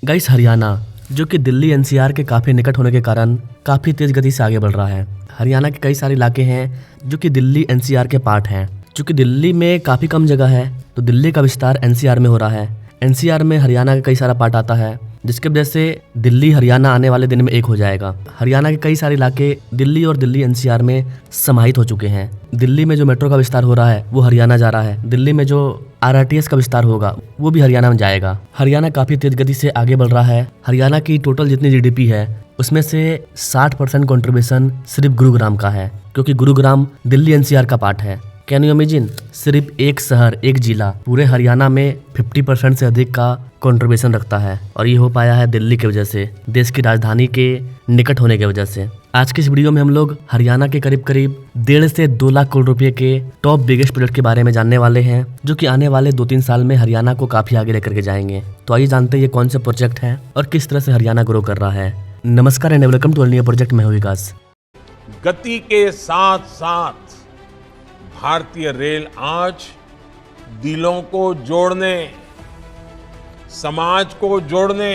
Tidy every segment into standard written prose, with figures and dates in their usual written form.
Guys, Haryana जो कि Delhi NCR के काफ़ी निकट होने के कारण काफ़ी तेज़ गति से आगे बढ़ रहा है। हरियाणा के कई सारे इलाके हैं जो कि दिल्ली एनसीआर के पार्ट हैं। चूँकि दिल्ली में काफ़ी कम जगह है तो दिल्ली का विस्तार एनसीआर में हो रहा है। एनसीआर में हरियाणा का कई सारा पार्ट आता है, जिसकी वजह से दिल्ली हरियाणा आने वाले दिन में एक हो जाएगा। हरियाणा के कई सारे इलाके दिल्ली और दिल्ली एनसीआर में समाहित हो चुके हैं। दिल्ली में जो मेट्रो का विस्तार हो रहा है वो हरियाणा जा रहा है। दिल्ली में जो आरआरटीएस का विस्तार होगा वो भी हरियाणा में जाएगा। हरियाणा काफ़ी तेज गति से आगे बढ़ रहा है। हरियाणा की टोटल जितनी जीडीपी है उसमें से 60% कंट्रीब्यूशन सिर्फ गुरुग्राम का है, क्योंकि गुरुग्राम दिल्ली एनसीआर का पार्ट है। कैन यू इमेजिन, सिर्फ एक शहर, एक जिला पूरे हरियाणा में 50% से अधिक का कंट्रीब्यूशन रखता है, और ये हो पाया है दिल्ली की वजह से, देश की राजधानी के निकट होने की वजह से। आज की इस वीडियो में हम लोग हरियाणा के करीब 1.5 से 2 लाख करोड़ रुपए के टॉप बिगेस्ट प्रोजेक्ट के बारे में जानने वाले हैं, जो कि आने वाले 2-3 साल में हरियाणा को काफी आगे लेकर के जाएंगे। तो आइए जानते हैं ये कौन से प्रोजेक्ट हैं और किस तरह से हरियाणा ग्रो कर रहा है। नमस्कार and welcome to new project. मैं हूं विकास। गति के साथ साथ भारतीय रेल आज दिलों को जोड़ने, समाज को जोड़ने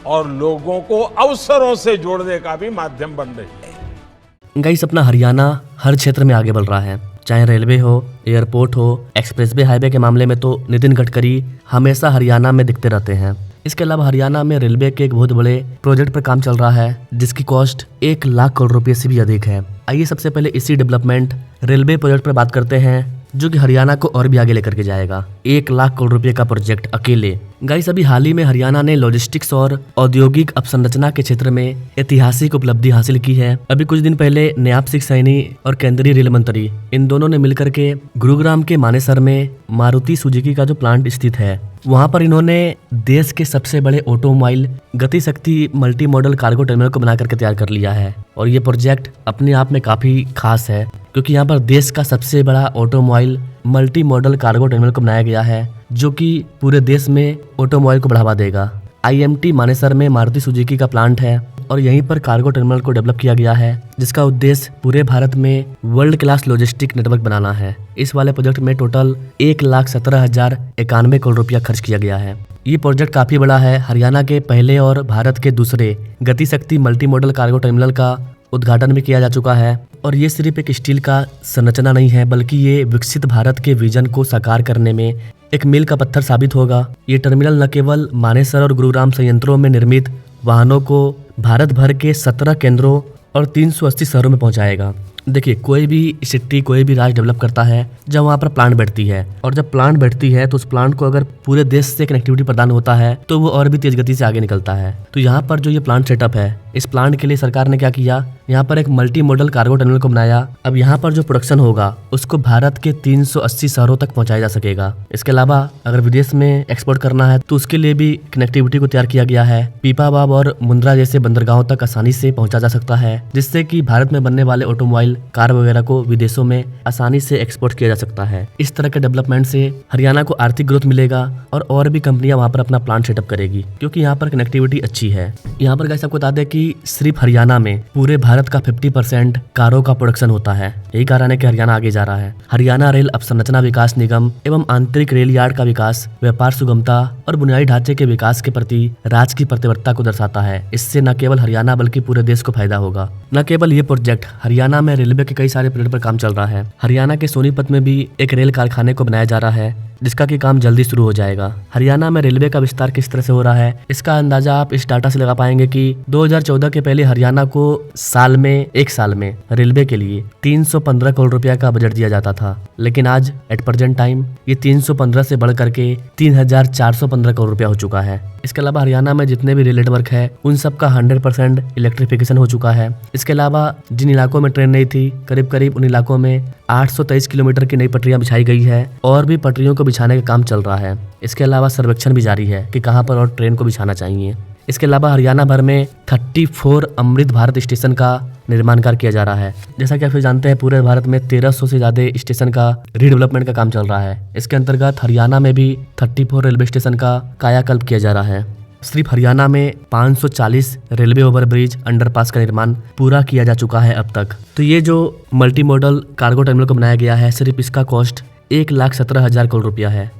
और लोगों को अवसरों से जोड़ने का भी माध्यम बन रही है। गाइस, अपना हरियाणा हर क्षेत्र में आगे बढ़ रहा है, चाहे रेलवे हो, एयरपोर्ट हो, एक्सप्रेसवे हाईवे के मामले में तो नितिन गडकरी हमेशा हरियाणा में दिखते रहते हैं। इसके अलावा हरियाणा में रेलवे के एक बहुत बड़े प्रोजेक्ट पर काम चल रहा है, जिसकी कॉस्ट 1 लाख करोड़ रुपए से भी अधिक है। आइए सबसे पहले इसी डेवलपमेंट रेलवे प्रोजेक्ट पर बात करते हैं, जो कि हरियाणा को और भी आगे लेकर के जाएगा। 1 लाख करोड़ रुपए का प्रोजेक्ट अकेले। गाइस, अभी हाल ही में हरियाणा ने लॉजिस्टिक्स और औद्योगिक अवसंरचना के क्षेत्र में ऐतिहासिक उपलब्धि हासिल की है। अभी कुछ दिन पहले नायब सिंह सैनी और केंद्रीय रेल मंत्री, इन दोनों ने मिलकर के गुरुग्राम के मानेसर में मारुति सुजुकी का जो प्लांट स्थित है, वहां पर इन्होंने देश के सबसे बड़े ऑटोमोबाइल गति शक्ति मल्टी मॉडल कार्गो टर्मिनल को बना करके तैयार कर लिया है। और ये प्रोजेक्ट अपने आप में काफी खास है, क्योंकि यहाँ पर देश का सबसे बड़ा automobile multi modal cargo terminal को बनाया गया है, जो कि पूरे देश में ऑटोमोबाइल को बढ़ावा देगा। आईएमटी मानेसर में मारुति सुजुकी का प्लांट है और यहीं पर कार्गो टर्मिनल को डेवलप किया गया है, जिसका उद्देश्य पूरे भारत में वर्ल्ड क्लास लॉजिस्टिक नेटवर्क बनाना है। इस वाले प्रोजेक्ट में टोटल 1,17,091 करोड़ रुपया खर्च किया गया है। ये प्रोजेक्ट काफी बड़ा है। हरियाणा के पहले और भारत के दूसरे गति शक्ति मल्टी मॉडल कार्गो टर्मिनल का उद्घाटन भी किया जा चुका है। और ये सिर्फ एक स्टील का संरचना नहीं है, बल्कि ये विकसित भारत के विजन को साकार करने में एक मील का पत्थर साबित होगा। ये टर्मिनल न केवल मानेसर और गुरुग्राम संयंत्रों में निर्मित वाहनों को भारत भर के 17 केंद्रों और 380 शहरों में पहुंचाएगा। देखिए, कोई भी सिटी, कोई भी राज्य डेवलप करता है जब वहाँ पर प्लांट बैठती है, और जब प्लांट बैठती है तो उस प्लांट को अगर पूरे देश से कनेक्टिविटी प्रदान होता है तो वो और भी तेज गति से आगे निकलता है। तो यहाँ पर जो ये प्लांट सेटअप है, इस प्लांट के लिए सरकार ने क्या किया, यहाँ पर एक मल्टी मॉडल कार्गो टर्मिनल को बनाया। अब यहाँ पर जो प्रोडक्शन होगा उसको भारत के 380 शहरों तक पहुंचाया जा सकेगा। इसके अलावा अगर विदेश में एक्सपोर्ट करना है तो उसके लिए भी कनेक्टिविटी को तैयार किया गया है। पीपावाव और मुंद्रा जैसे बंदरगाहों तक आसानी से पहुंचा जा सकता है, जिससे कि भारत में बनने वाले ऑटोमोबाइल, कार वगैरह को विदेशों में आसानी से एक्सपोर्ट किया जा सकता है। इस तरह के डेवलपमेंट से हरियाणा को आर्थिक ग्रोथ मिलेगा और भी कंपनियां वहां पर अपना प्लांट सेटअप करेगी, क्योंकि यहाँ पर कनेक्टिविटी अच्छी है। यहाँ पर गाइस आपको बता दें कि सिर्फ हरियाणा में पूरे भारत का 50% कारों का प्रोडक्शन होता है। यही कारण है कि हरियाणा आगे जा रहा है। हरियाणा रेल अवसंरचना विकास निगम एवं आंतरिक रेल यार्ड का विकास व्यापार सुगमता और बुनियादी ढांचे के विकास के प्रति राज्य की प्रतिबद्धता को दर्शाता है। इससे न केवल हरियाणा बल्कि पूरे देश को फायदा होगा। न केवल ये प्रोजेक्ट, हरियाणा में रेलवे के कई सारे प्रोजेक्ट पर काम चल रहा है। हरियाणा के सोनीपत में भी एक रेल कारखाने को बनाया जा रहा है, जिसका कि काम जल्दी शुरू हो जाएगा। हरियाणा में रेलवे का विस्तार किस तरह से हो रहा है, इसका अंदाजा आप इस डाटा से लगा पाएंगे कि 2014 के पहले हरियाणा को एक साल में रेलवे के लिए 315 करोड़ रुपया का बजट दिया जाता था, लेकिन आज एट प्रेजेंट टाइम ये 315 से बढ़ करके 3,415 करोड़ रुपया हो चुका है। इसके अलावा हरियाणा में जितने भी रेल नेटवर्क है उन सब का 100% इलेक्ट्रिफिकेशन हो चुका है। इसके अलावा जिन इलाकों में ट्रेन नहीं थी, करीब उन इलाकों में 823 किलोमीटर की नई पटरियां बिछाई गई है और भी पटरियों को बिछाने का काम चल रहा है। इसके अलावा सर्वेक्षण भी जारी है कि कहां पर और ट्रेन को बिछाना चाहिए। इसके अलावा हरियाणा भर में 34 अमृत भारत स्टेशन का निर्माण कार्य किया जा रहा है। जैसा कि आप जानते हैं, पूरे भारत में 1300 से ज्यादा स्टेशन का रीडेवलपमेंट का काम चल रहा है। इसके अंतर्गत हरियाणा में भी 34 रेलवे स्टेशन का कायाकल्प किया जा रहा है। सिर्फ हरियाणा में 540 रेलवे ओवरब्रिज, अंडरपास का निर्माण पूरा किया जा चुका है अब तक। तो ये जो मल्टी मॉडल कार्गो टर्मिनल को बनाया गया है, सिर्फ इसका कॉस्ट 1,17,000 करोड़ रुपया है।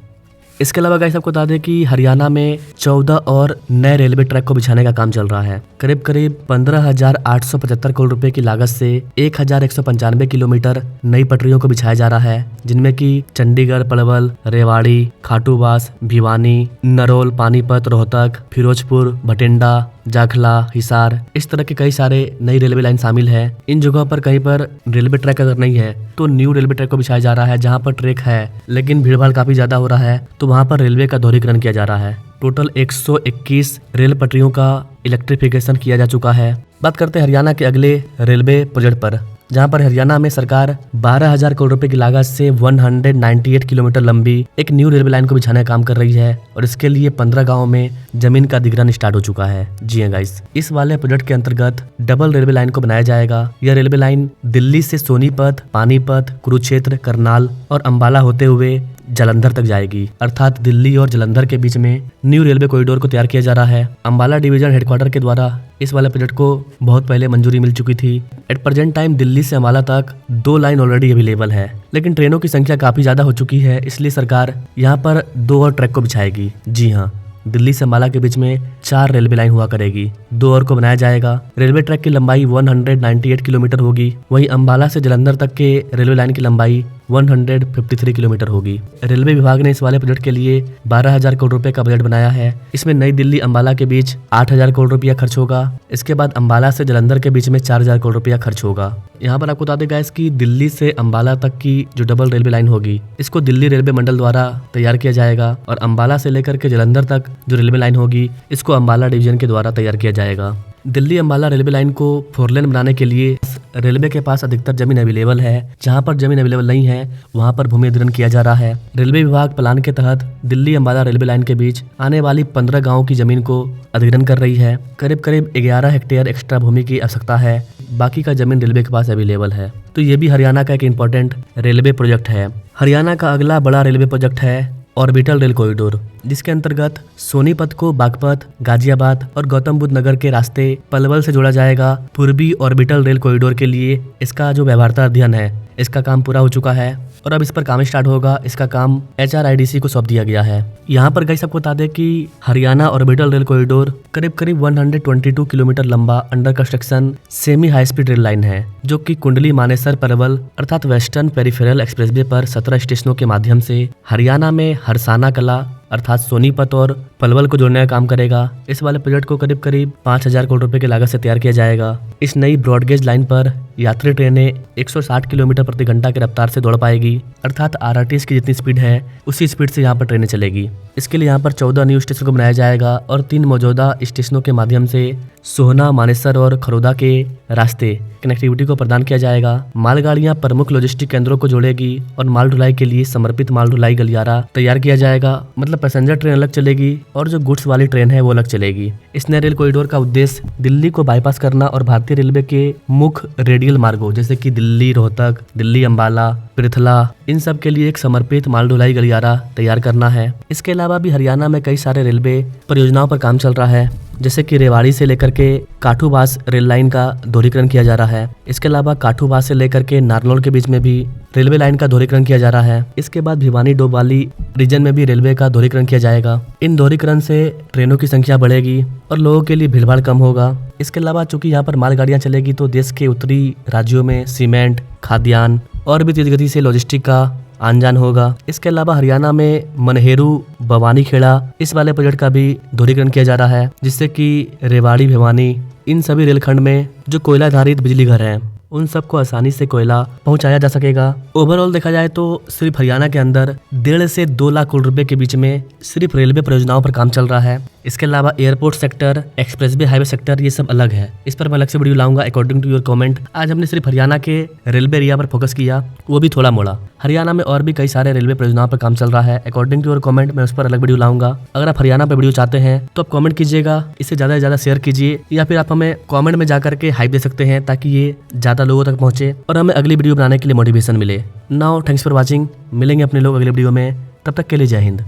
इसके अलावा गाइस आपको बता दें कि हरियाणा में 14 और नए रेलवे ट्रैक को बिछाने का काम चल रहा है। करीब करीब 15,875 करोड़ रुपए की लागत से 1,195 किलोमीटर नई पटरियों को बिछाया जा रहा है, जिनमें कि चंडीगढ़, पलवल, रेवाड़ी, खाटूवास, भिवानी, नरोल, पानीपत, रोहतक, फिरोजपुर, भटिंडा, जाखला, हिसार, इस तरह के कई सारे नई रेलवे लाइन शामिल है। इन जगहों पर कहीं पर रेलवे ट्रैक अगर नहीं है तो न्यू रेलवे ट्रैक को बिछाया जा रहा है। जहां पर ट्रैक है लेकिन भीड़भाड़ काफी ज्यादा हो रहा है तो वहां पर रेलवे का दोहरीकरण किया जा रहा है। टोटल 121 रेल पटरियों का इलेक्ट्रिफिकेशन किया जा चुका है। बात करते हैं हरियाणा के अगले रेलवे प्रोजेक्ट पर, जहां पर हरियाणा में सरकार 12,000 करोड़ रुपए की लागत से 198 किलोमीटर लंबी एक न्यू रेलवे लाइन को बिछाने का काम कर रही है और इसके लिए 15 गांवों में जमीन का अधिग्रहण स्टार्ट हो चुका है। जी हां गाइस, इस वाले प्रोजेक्ट के अंतर्गत डबल रेलवे लाइन को बनाया जाएगा। यह रेलवे लाइन दिल्ली से सोनीपत, पानीपत, कुरुक्षेत्र, करनाल और अंबाला होते हुए जालंधर तक जाएगी, अर्थात दिल्ली और जालंधर के बीच में न्यू रेलवे कॉरिडोर को तैयार किया जा रहा है। अंबाला डिवीजन हेडक्वार्टर के द्वारा इस वाले प्रोजेक्ट को बहुत पहले मंजूरी मिल चुकी थी। एट प्रेजेंट टाइम दिल्ली से अंबाला तक 2 लाइन ऑलरेडी अवेलेबल है, लेकिन ट्रेनों की संख्या काफी ज्यादा हो चुकी है, इसलिए सरकार यहाँ पर 2 और ट्रैक को बिछाएगी। जी हाँ, दिल्ली से अंबाला के बीच में 4 रेलवे लाइन हुआ करेगी, 2 और को बनाया जाएगा। रेलवे ट्रैक की लंबाई 198 किलोमीटर होगी। वहीं अंबाला से जालंधर तक के रेलवे लाइन की लंबाई 153 किलोमीटर होगी। रेलवे विभाग ने इस वाले प्रोजेक्ट के लिए 12,000 करोड़ रुपए का बजट बनाया है। इसमें नई दिल्ली अंबाला के बीच 8,000 करोड़ रुपया खर्च होगा। इसके बाद अंबाला से जालंधर के बीच में 4,000 करोड़ रुपया खर्च होगा। यहाँ पर आपको बता दें गाइस कि दिल्ली से अंबाला तक की जो डबल रेलवे लाइन होगी इसको दिल्ली रेलवे मंडल द्वारा तैयार किया जाएगा और अंबाला से लेकर के जालंधर तक जो रेलवे लाइन होगी इसको अंबाला डिवीजन के द्वारा तैयार किया जाएगा। दिल्ली अंबाला रेलवे लाइन को 4 लेन बनाने के लिए रेलवे के पास अधिकतर जमीन अवेलेबल है। जहां पर जमीन अवेलेबल नहीं है वहां पर भूमि अधिग्रहण किया जा रहा है। रेलवे विभाग प्लान के तहत दिल्ली अंबाला रेलवे लाइन के बीच आने वाली 15 गांवों की जमीन को अधिग्रहण कर रही है। करीब करीब 11 हेक्टेयर एक्स्ट्रा भूमि की आवश्यकता है, बाकी का जमीन रेलवे के पास अवेलेबल है। तो ये भी हरियाणा का एक इम्पोर्टेंट रेलवे प्रोजेक्ट है। हरियाणा का अगला बड़ा रेलवे प्रोजेक्ट है ऑर्बिटल रेल कॉरिडोर, जिसके अंतर्गत सोनीपत को बागपत, गाजियाबाद और गौतम बुद्ध नगर के रास्ते पलवल से जोड़ा जाएगा। पूर्वी ऑर्बिटल रेल कॉरिडोर के लिए इसका जो व्यवहार्यता अध्ययन है इसका काम पूरा हो चुका है और अब इस पर काम स्टार्ट होगा। इसका काम HRIDC को सौंप दिया गया है। यहाँ पर गाइस आपको बता दें कि हरियाणा ऑर्बिटल रेल कॉरिडोर करीब करीब 122 किलोमीटर लंबा under construction semi high speed rail line है, जो कि कुंडली मानेसर पलवल अर्थात वेस्टर्न पेरिफेरल एक्सप्रेसवे पर 17 स्टेशनों के माध्यम से हरियाणा में हरसाना कला अर्थात सोनीपत और पलवल को जोड़ने का काम करेगा। इस वाले प्रोजेक्ट को करीब करीब 5,000 करोड़ रुपए की लागत से तैयार किया जाएगा। इस नई ब्रॉडगेज लाइन पर यात्री ट्रेनें 160 किलोमीटर प्रति घंटा की रफ्तार से दौड़ पाएगी, अर्थात RRTS की जितनी स्पीड है उसी स्पीड से यहाँ पर ट्रेनें चलेगी। इसके लिए यहाँ पर 14 न्यू स्टेशन को बनाया जाएगा और 3 मौजूदा स्टेशनों के माध्यम से सोहना, मानेसर और खरोदा के रास्ते कनेक्टिविटी को प्रदान किया जाएगा। मालगाड़ियां प्रमुख लॉजिस्टिक केंद्रों को जोड़ेगी और माल ढुलाई के लिए समर्पित माल ढुलाई गलियारा तैयार किया जाएगा। मतलब पैसेंजर ट्रेन अलग चलेगी और जो गुड्स वाली ट्रेन है वो अलग चलेगी। इस नए रेल कॉरिडोर का उद्देश्य दिल्ली को बाईपास करना और भारतीय रेलवे के मुख्य रेडियल मार्गों जैसे कि दिल्ली रोहतक, दिल्ली अंबाला, पृथला, इन सब के लिए एक समर्पित माल ढुलाई गलियारा तैयार करना है। इसके अलावा भी हरियाणा में कई सारे रेलवे परियोजनाओं पर काम चल रहा है, जैसे कि रेवाड़ी से लेकर के काठूवास रेल लाइन का दोहरीकरण किया जा रहा है। इसके अलावा काठूवास से लेकर के नारनौल के बीच में भी रेलवे लाइन का दोहरीकरण किया जा रहा है। इसके बाद भिवानी डोबाली रीजन में भी रेलवे का दोहरीकरण किया जाएगा। इन दोहरीकरण से ट्रेनों की संख्या बढ़ेगी और लोगों के लिए भीड़भाड़ कम होगा। इसके अलावा चूंकि यहाँ पर मालगाड़ियां चलेगी तो देश के उत्तरी राज्यों में सीमेंट, खाद्यान्न और भी तेज गति से लॉजिस्टिक का आन जान होगा। इसके अलावा हरियाणा में मनहेरू, भवानी खेड़ा इस वाले प्रोजेक्ट का भी दोहरीकरण किया जा रहा है, जिससे कि रेवाड़ी, भिवानी इन सभी रेलखंड में जो कोयला आधारित बिजली घर हैं उन सबको आसानी से कोयला पहुंचाया जा सकेगा। ओवरऑल देखा जाए तो सिर्फ हरियाणा के अंदर 1.5 से 2 लाख करोड़ रुपए के बीच में सिर्फ रेलवे परियोजनाओं पर काम चल रहा है। इसके अलावा airport sector, expressway highway sector ये सब अलग है। इस पर मैं अलग से वीडियो लाऊंगा अकॉर्डिंग टू योर कमेंट। आज हमने सिर्फ हरियाणा के रेलवे एरिया पर फोकस किया, वो भी थोड़ा मोड़ा। हरियाणा में और भी कई सारे रेलवे परियोजनाओं पर काम चल रहा है। अकॉर्डिंग टू योर कमेंट मैं उस पर अलग वीडियो लाऊंगा। अगर आप हरियाणा पर वीडियो चाहते हैं तो आप कमेंट कीजिएगा, इसे ज्यादा से ज्यादा शेयर कीजिए या फिर आप हमें कमेंट में जाकर के हाइप दे सकते हैं ताकि ये ज्यादा लोगों तक पहुंचे और हमें अगली वीडियो बनाने के लिए मोटिवेशन मिले। Now thanks for watching. मिलेंगे अपने लोग अगले वीडियो में, तब तक के लिए जय हिंद।